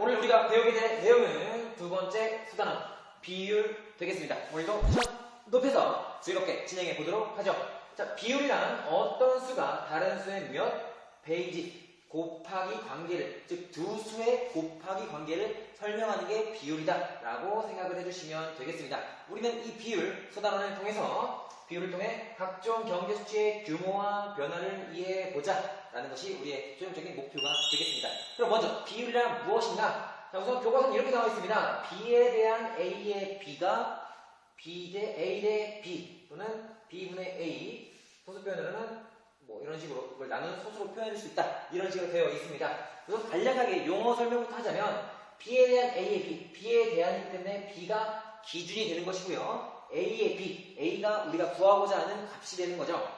오늘 우리가 배우게 될 내용은 두 번째 수단어 비율 되겠습니다. 오늘도 텐션 높여서 즐겁게 진행해 보도록 하죠. 자, 비율이란 어떤 수가 다른 수의 몇 배인지 곱하기 관계를, 즉 두 수의 곱하기 관계를 설명하는 게 비율이다 라고 생각을 해주시면 되겠습니다. 우리는 이 비율 수단어를 통해서 비율을 통해 각종 경제 수치의 규모와 변화를 이해해보자 라는 것이 우리의 최종적인 목표가 되겠습니다. 그럼 먼저 비율이란 무엇인가? 자, 우선 교과서는 이렇게 나와 있습니다. B에 대한 A의 B가 B 대 A 대 B 또는 B분의 A, 소수 표현으로는 뭐 이런 식으로 이걸 나누는 소수로 표현할 수 있다, 이런 식으로 되어 있습니다. 그래서 간략하게 용어 설명부터 하자면 B에 대한 A의 B, B에 대한이기 때문에 B가 기준이 되는 것이고요. A의 B, A가 우리가 구하고자 하는 값이 되는 거죠.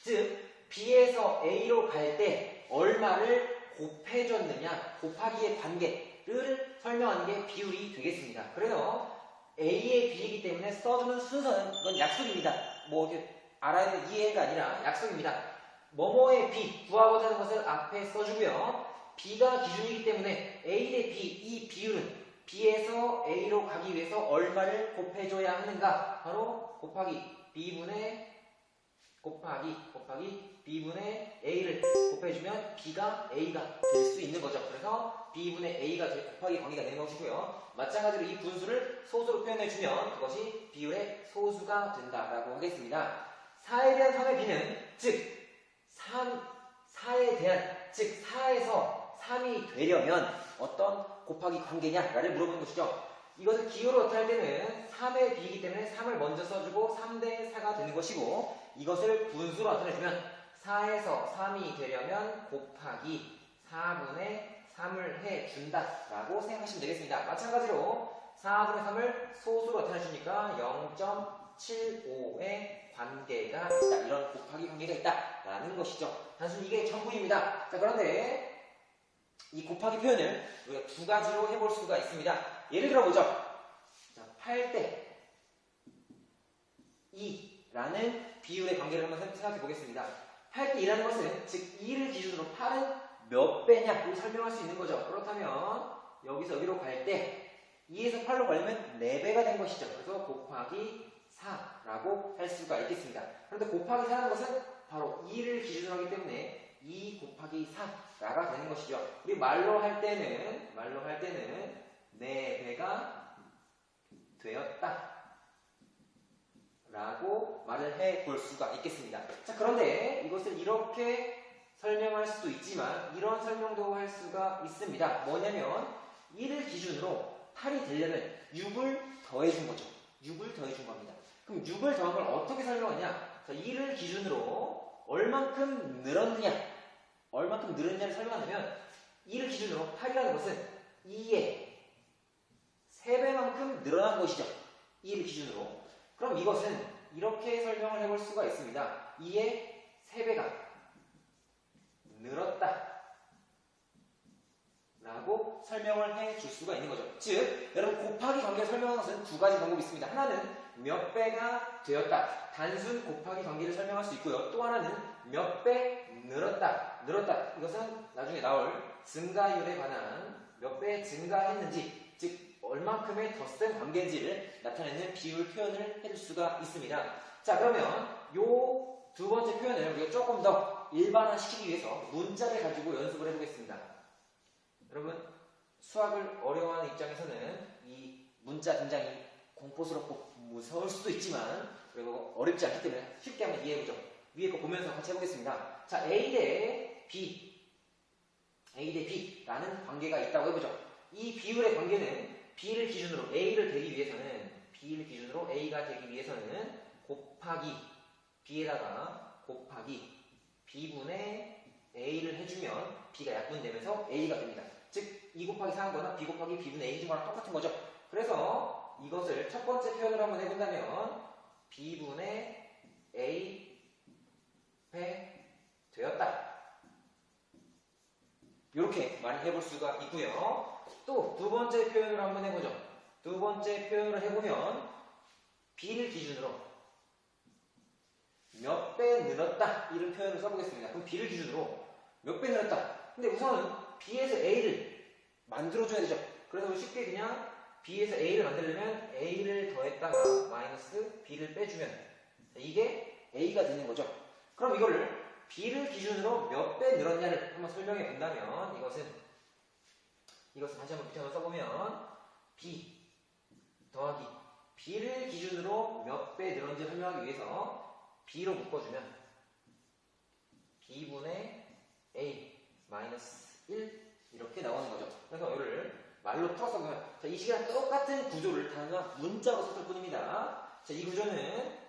즉 B에서 A로 갈 때 얼마를 곱해줬느냐, 곱하기의 관계를 설명하는 게 비율이 되겠습니다. 그래서 A의 B이기 때문에 써주는 순서는 이건 약속입니다. 뭐 이렇게 알아야 될 이해가 아니라 약속입니다. 뭐뭐의 B, 구하고자 하는 것을 앞에 써주고요. B가 기준이기 때문에 A 대 B, 이 비율은 B에서 A로 가기 위해서 얼마를 곱해줘야 하는가? 바로 곱하기 B분의 B분의 A를 곱해주면 B가 A가 될 수 있는 거죠. 그래서 B분의 A가 곱하기 관계가 되는 것이고요. 마찬가지로 이 분수를 소수로 표현해주면 그것이 비율의 소수가 된다라고 하겠습니다. 4에 대한 3의 B는 즉 4에 대한, 즉 4에서 3이 되려면 어떤 곱하기 관계냐를 물어보는 것이죠. 이것을 기호로 나타낼 때는 3의 B이기 때문에 3을 먼저 써주고 3대 4가 되는 것이고, 이것을 분수로 나타내주면 4에서 3이 되려면 곱하기 4분의 3을 해준다 라고 생각하시면 되겠습니다. 마찬가지로 4분의 3을 소수로 나타내주니까 0.75의 관계가 있다, 이런 곱하기 관계가 있다 라는 것이죠. 단순히 이게 전부입니다. 자, 그런데 이 곱하기 표현을 우리가 두 가지로 해볼 수가 있습니다. 예를 들어보죠. 자, 8대 2라는 비율의 관계를 한번 생각해 보겠습니다. 8대 2라는 것은 즉 2를 기준으로 8은 몇 배냐를 설명할 수 있는 거죠. 그렇다면 여기서 여기로 갈 때 2에서 8로 가려면 4배가 된 것이죠. 그래서 곱하기 4라고 할 수가 있겠습니다. 그런데 곱하기 4라는 것은 바로 2를 기준으로 하기 때문에 2 곱하기 4가 되는 것이죠. 우리 말로 할 때는 4배가 되었다 라고 말을 해 볼 수가 있겠습니다. 자, 그런데 이것을 이렇게 설명할 수도 있지만 이런 설명도 할 수가 있습니다. 뭐냐면 1을 기준으로 8이 되려면 6을 더해준 거죠. 6을 더해준 겁니다. 그럼 6을 더한 걸 어떻게 설명하냐? 자, 1을 기준으로 얼만큼 늘었냐를 설명하려면 2를 기준으로 8이라는 것은 2의 3배만큼 늘어난 것이죠. 2를 기준으로. 그럼 이것은 이렇게 설명을 해볼 수가 있습니다. 2의 3배가 늘었다 라고 설명을 해줄 수가 있는 거죠. 즉, 여러분 곱하기 관계를 설명하는 것은 두 가지 방법이 있습니다. 하나는 몇 배가 되었다, 단순 곱하기 관계를 설명할 수 있고요. 또 하나는 몇 배 늘었다. 이것은 나중에 나올 증가율에 관한 몇 배 증가했는지, 즉 얼만큼의 더 센 관계인지를 나타내는 비율 표현을 해줄 수가 있습니다. 자, 그러면 요 두 번째 표현을 우리가 조금 더 일반화시키기 위해서 문자를 가지고 연습을 해보겠습니다. 여러분 수학을 어려워하는 입장에서는 이 문자 굉장히 공포스럽고 무서울 수도 있지만 그리고 어렵지 않기 때문에 쉽게 한번 이해해보죠. 위에 거 보면서 같이 해보겠습니다. 자, A 대 B라는 관계가 있다고 해보죠. 이 비율의 관계는 B를 기준으로 A가 되기 위해서는 곱하기 B에다가 곱하기 B분의 A를 해주면 B가 약분되면서 A가 됩니다. 즉, 2 곱하기 4한 거나 B 곱하기 B분의 A 해준 거랑 똑같은 거죠. 그래서 이것을 첫 번째 표현으로 한번 해본다면 B분의 A 배 되었다, 이렇게 말을 해볼 수가 있고요. 또 두 번째 표현을 한번 해보죠. 두 번째 표현을 해보면 B를 기준으로 몇 배 늘었다, 이런 표현을 써보겠습니다. 그럼 B를 기준으로 몇 배 늘었다. 근데 우선은 B에서 A를 만들어줘야 되죠. 그래서 쉽게 그냥 B에서 A를 만들려면 A를 더했다가 마이너스 B를 빼주면 이게 A가 되는 거죠. 그럼 이거를 B를 기준으로 몇 배 늘었냐를 한번 설명해 본다면 이것은 다시 한번 밑에 한번 써보면 B 더하기 B를 기준으로 몇 배 늘었는지 설명하기 위해서 B로 묶어주면 B분의 A 마이너스 1 이렇게 나오는 거죠. 그래서 이거를 말로 풀어서 보면 자, 이 시기랑 똑같은 구조를 단순한 문자로 썼을 뿐입니다. 자, 이 구조는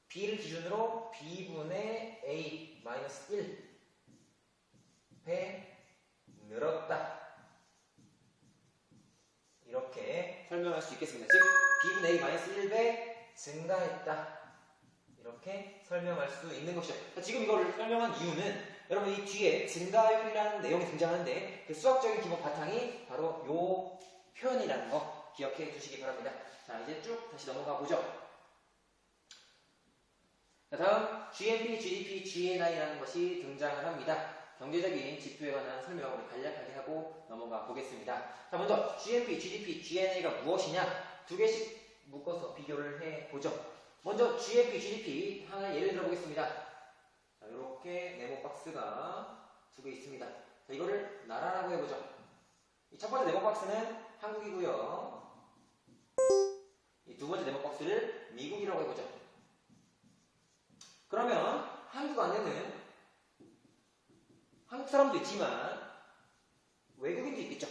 B를 기준으로 B분의 A 마이너스 1배 늘었다. 이렇게 설명할 수 있겠습니다. 즉, B분의 A 마이너스 1배 증가했다. 이렇게 설명할 수 있는 것이죠. 자, 지금 이거를 설명한 이유는 여러분 이 뒤에 증가율이라는 내용이 등장하는데 그 수학적인 기본 바탕이 바로 요 표현이라는 거 기억해 두시기 바랍니다. 자, 이제 쭉 다시 넘어가 보죠. 자, 다음 GNP, GDP, GNI라는 것이 등장을 합니다. 경제적인 지표에 관한 설명을 간략하게 하고 넘어가 보겠습니다. 자, 먼저 GNP, GDP, GNI가 무엇이냐 두 개씩 묶어서 비교를 해 보죠. 먼저 GNP, GDP 하나 예를 들어 보겠습니다. 자, 이렇게 네모 박스가 두 개 있습니다. 자, 이거를 나라라고 해보죠. 이 첫 번째 네모 박스는 한국이고요. 이 두 번째 네모 박스를 미국이라고 해보죠. 그러면 한국 안에는 한국 사람도 있지만 외국인도 있겠죠.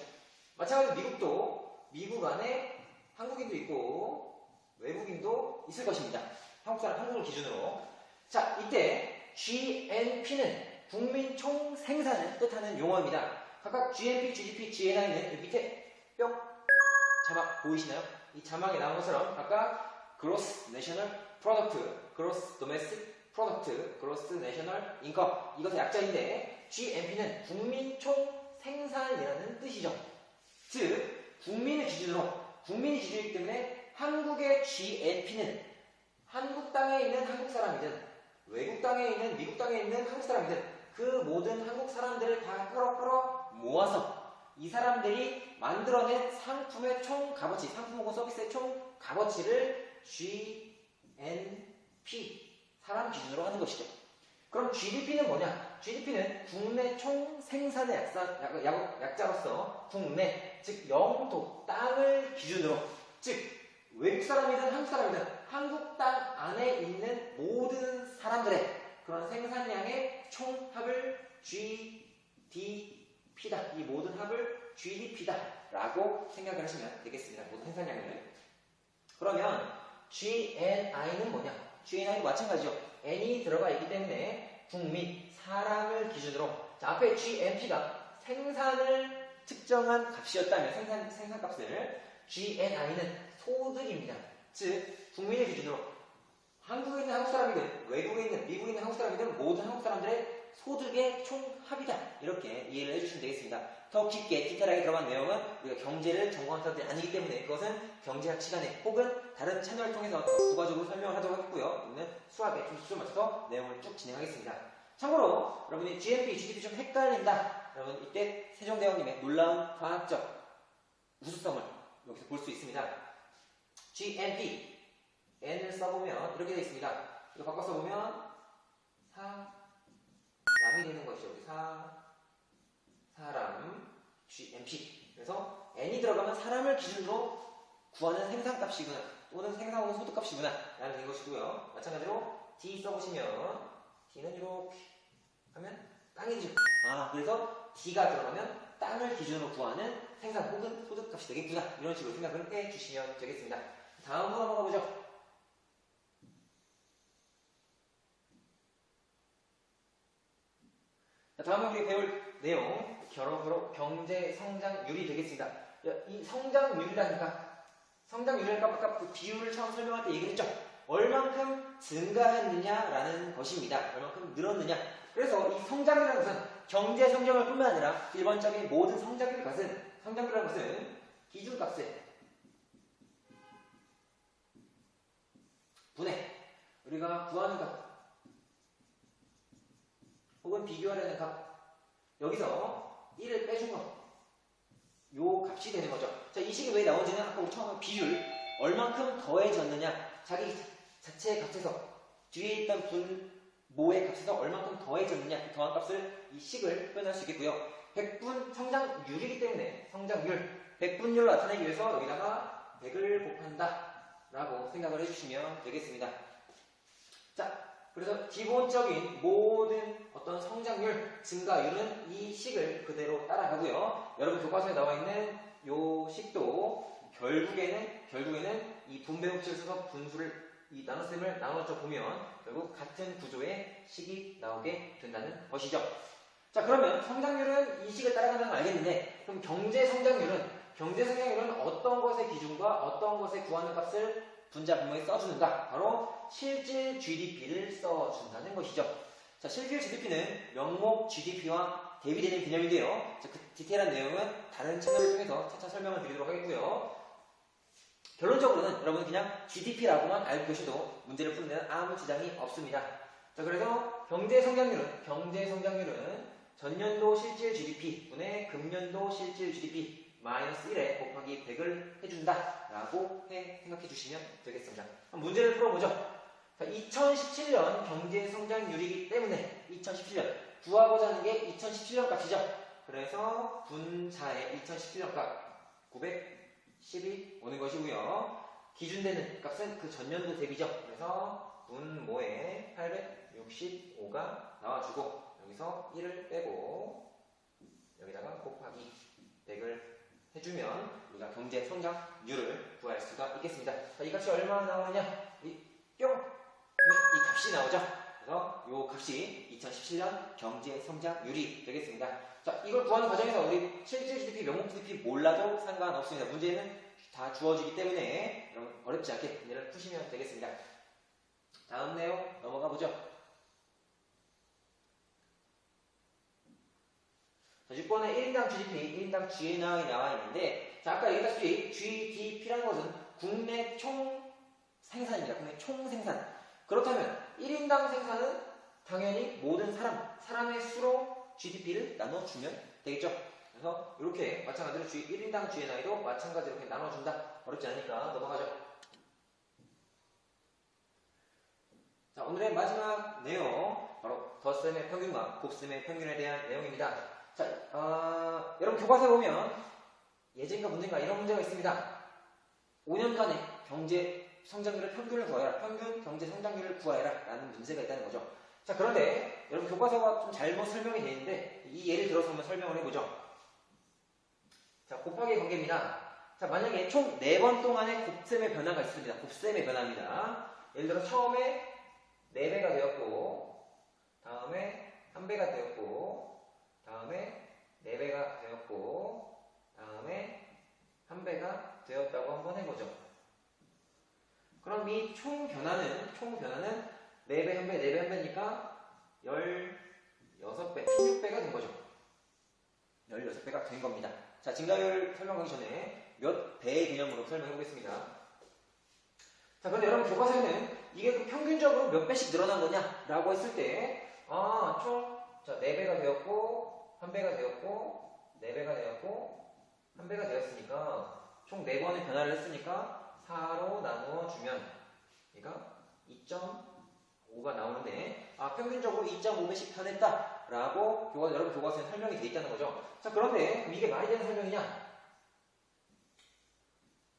마찬가지로 미국도 미국 안에 한국인도 있고 외국인도 있을 것입니다. 한국 사람, 한국을 기준으로. 자, 이때 GNP는 국민 총 생산을 뜻하는 용어입니다. 각각 GNP, GDP, GNI는 밑에 뿅 자막 보이시나요? 이 자막에 나온 것처럼 각각 Gross National Product, Gross Domestic Product, Gross National Income 이것의 약자인데 GNP는 국민 총 생산이라는 뜻이죠. 즉 국민의 기준으로 국민이 기준이기 때문에 한국의 GNP는 한국 땅에 있는 한국 사람이든 외국 땅에 있는 미국 땅에 있는 한국 사람이든 그 모든 한국 사람들을 다 끌어 모아서 이 사람들이 만들어낸 상품의 총 값어치, 상품 혹은 서비스의 총 값어치를 GNP, 사람 기준으로 하는 것이죠. 그럼 GDP는 뭐냐? GDP는 국내 총 생산의 약자로서 국내, 즉 영토, 땅을 기준으로, 즉 외국 사람이든 한국 사람이든 한국 땅 안에 있는 모든 사람들의 그런 생산량의 총합을 GDP다. 이 모든 합을 GDP다 라고 생각을 하시면 되겠습니다. 모든 생산량을. 그러면 GNI는 뭐냐? GNI도 마찬가지죠. N이 들어가 있기 때문에 국민, 사람을 기준으로 자, 앞에 GNP가 생산을 측정한 값이었다면 생산값을 GNI는 소득입니다. 즉 국민을 기준으로 한국에 있는 한국 사람이든 외국에 있는 미국에 있는 한국 사람이든 모든 한국 사람들의 소득의 총합이다. 이렇게 이해를 해주시면 되겠습니다. 더 깊게 디테일하게 들어간 내용은 우리가 경제를 전공한 사람들이 아니기 때문에 그것은 경제학 시간에 혹은 다른 채널을 통해서 더 부가적으로 설명을 하도록 하겠고요. 우리는 수학에 좀 초점을 맞춰서 내용을 쭉 진행하겠습니다. 참고로 여러분이 GNP, GDP 좀 헷갈린다. 여러분 이때 세종대왕님의 놀라운 과학적 우수성을 여기서 볼 수 있습니다. GNP N을 써보면 이렇게 되어 있습니다. 이거 바꿔 써보면 사람이 되는 것이죠. 사람 GNP. 그래서 N이 들어가면 사람을 기준으로 구하는 생산값이구나 또는 생산 혹은 소득값이구나 라는 것이고요. 마찬가지로 D 써보시면 D는 이렇게 하면 땅이죠. 그래서 D가 들어가면 땅을 기준으로 구하는 생산 혹은 소득값이 되겠구나 이런 식으로 생각을 해주시면 되겠습니다. 다음으로 넘어가 보죠. 다음에 우리 배울 내용 결론으로 경제 성장률이 되겠습니다. 이 성장률이라니까 아까 그 비율을 처음 설명할 때 얘기했죠. 얼만큼 증가했느냐라는 것입니다. 얼만큼 늘었느냐. 그래서 이 성장이라는 것은 경제 성장을 뿐만 아니라 일반적인 모든 성장률 값은 성장률이라는 것은 기준값에 분해 우리가 구하는 값 혹은 비교하려는 값 여기서 1을 빼준 거 요 값이 되는 거죠. 자, 이 식이 왜 나오는지는 아까 우리 처음에 비율 얼만큼 더해졌느냐 자기 자체의 값에서 뒤에 있던 분모의 값에서 얼만큼 더해졌느냐 그 더한 값을 이 식을 표현할 수 있겠고요. 백분 성장률이기 때문에 성장률 100분율을 나타내기 위해서 여기다가 100을 곱한다 라고 생각을 해주시면 되겠습니다. 자, 그래서 기본적인 모든 어떤 성장률, 증가율은 이 식을 그대로 따라가고요. 여러분 교과서에 나와 있는 이 식도 결국에는 이 분배 법칙을 써서 분수를 이 나눗셈을 나눠져 보면 결국 같은 구조의 식이 나오게 된다는 것이죠. 자, 그러면 성장률은 이 식을 따라간다는 걸 알겠는데 그럼 경제 성장률은 어떤 것의 기준과 어떤 것의 구하는 값을 분자 분모에 써주는가? 바로 실질 GDP를 써준다는 것이죠. 자, 실질 GDP는 명목 GDP와 대비되는 개념인데요. 자, 그 디테일한 내용은 다른 채널을 통해서 차차 설명을 드리도록 하겠고요. 결론적으로는 여러분 그냥 GDP라고만 알고 계셔도 문제를 푸는 데는 아무 지장이 없습니다. 자, 그래서 경제 성장률은 전년도 실질 GDP 분의 금년도 실질 GDP 마이너스 1에 곱하기 100을 해준다 라고 생각해 주시면 되겠습니다. 그럼 문제를 풀어보죠. 자, 2017년 경제 성장률이기 때문에 2017년 구하고자 하는 게 2017년 값이죠. 그래서 분자의 2017년 값 910이 오는 것이고요. 기준되는 값은 그 전년도 대비죠. 그래서 분모에 865가 나와주고 여기서 1을 빼고 여기다가 곱하기 100을 해주면 우리가 경제 성장률을 구할 수가 있겠습니다. 자, 이 값이 얼마나 나오느냐? 이 값이 나오죠. 그래서 이 값이 2017년 경제 성장률이 되겠습니다. 자, 이걸 구하는 과정에서 우리 실질 GDP, 명목 GDP 몰라도 상관없습니다. 문제는 다 주어지기 때문에 여러분 어렵지 않게 문제를 푸시면 되겠습니다. 다음 내용 넘어가 보죠. 자, 6번에 1인당 GDP, 1인당 GNR이 나와 있는데, 자, 아까 얘기했다시피 GDP라는 것은 국내 총 생산입니다. 국내 총 생산. 그렇다면 1인당 생산은 당연히 모든 사람의 수로 GDP를 나눠주면 되겠죠. 그래서 이렇게 마찬가지로 1인당 GNR도 마찬가지로 이렇게 나눠준다. 어렵지 않으니까 넘어가죠. 자, 오늘의 마지막 내용 바로 덧셈의 평균과 곱셈의 평균에 대한 내용입니다. 자, 여러분 교과서에 보면 예제인가 문제인가 이런 문제가 있습니다. 5년간의 경제 성장률의 평균을 구하여라. 평균 경제 성장률을 구하여라 라는 문제가 있다는 거죠. 자, 그런데 여러분 교과서가 좀 잘못 설명이 되어 있는데 이 예를 들어서 한번 설명을 해보죠. 자, 곱하기의 관계입니다. 자, 만약에 총 4번 동안의 곱셈의 변화가 있습니다. 곱셈의 변화입니다. 예를 들어 처음에 4배가 되었고 다음에 1배가 되었고 다음에 4배가 되었고 다음에 1배가 되었다고 한번 해보죠. 그럼 이 총 변화는 4배, 1배, 4배, 1배니까 16배, 16배가 된 거죠. 16배가 된 겁니다. 자, 증가율 설명하기 전에 몇 배의 개념으로 설명해 보겠습니다. 자, 그런데 여러분 교과서에는 이게 그 평균적으로 몇 배씩 늘어난 거냐 라고 했을 때 총 4배가 되었고 1배가 되었고 4배가 되었고 1배가 되었으니까 총 4번의 변화를 했으니까 4로 나누어 주면 그러니까 2.5가 나오는데 평균적으로 2.5배씩 변했다 라고 여러분 교과서에 설명이 되어 있다는 거죠. 자, 그런데 그럼 이게 말이 되는 설명이냐?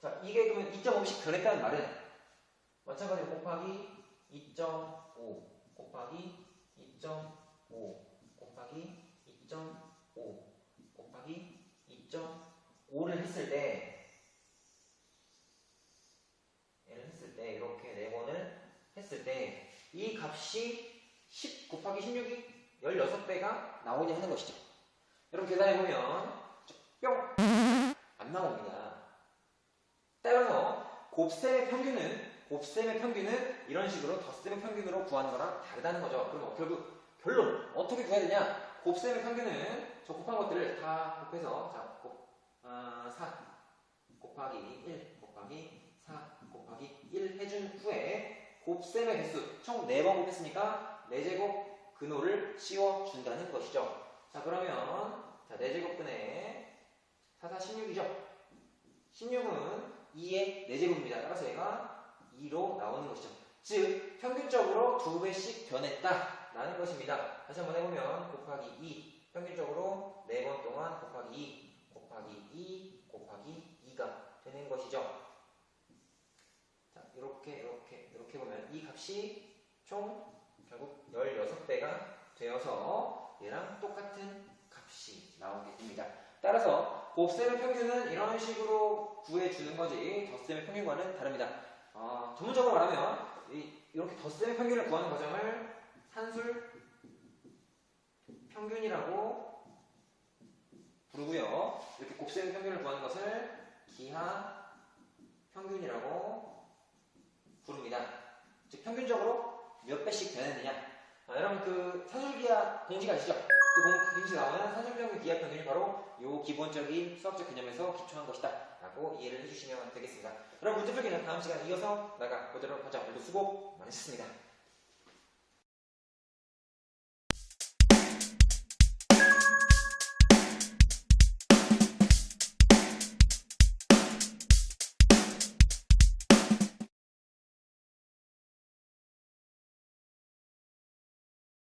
자, 이게 그러면 2.5배씩 변했다는 말은 마찬가지로 곱하기 2.5 곱하기 2.5 곱하기 2.5 곱하기 2.5를 했을 때 이렇게 4번을 했을 때 이 값이 10 곱하기 16이 16배가 나오냐 하는 것이죠. 여러분 계산해보면 뿅! 안 나옵니다. 따라서 곱셈의 평균은 이런 식으로 덧셈의 평균으로 구하는 거랑 다르다는 거죠. 그럼 결국 결론 어떻게 구해야 되냐? 곱셈의 평균은 저 곱한 것들을 다 곱해서 4 곱하기 1 곱하기 4 곱하기 1 해준 후에 곱셈의 개수 총 4번 곱했으니까 4제곱 근호를 씌워준다는 것이죠. 자, 그러면 4제곱분의 4, 16이죠. 16은 2의 4제곱입니다. 따라서 얘가 2로 나오는 것이죠. 즉 평균적으로 2배씩 변했다 라는 것입니다. 다시 한번 해보면 곱하기 2 평균적으로 4번 동안 곱하기 2 곱하기 2 곱하기 2가 되는 것이죠. 자, 이렇게 보면 이 값이 총 결국 16배가 되어서 얘랑 똑같은 값이 나오게 됩니다. 따라서 곱셈의 평균은 이런 식으로 구해주는 거지 덧셈의 평균과는 다릅니다. 전문적으로 말하면 이렇게 덧셈의 평균을 구하는 과정을 산술 평균이라고 부르고요. 이렇게 곱셈의 평균을 구하는 것을 기하 평균이라고 부릅니다. 즉 평균적으로 몇 배씩 변했느냐. 여러분 그 산술기하 공식 아시죠? 그 공식 나오는 산술평균 기하 평균이 바로 요 기본적인 수학적 개념에서 기초한 것이다 라고 이해를 해주시면 되겠습니다. 여러분 문제 풀기는 다음 시간에 이어서 나가보도록 하죠. 오늘도 수고 많으셨습니다.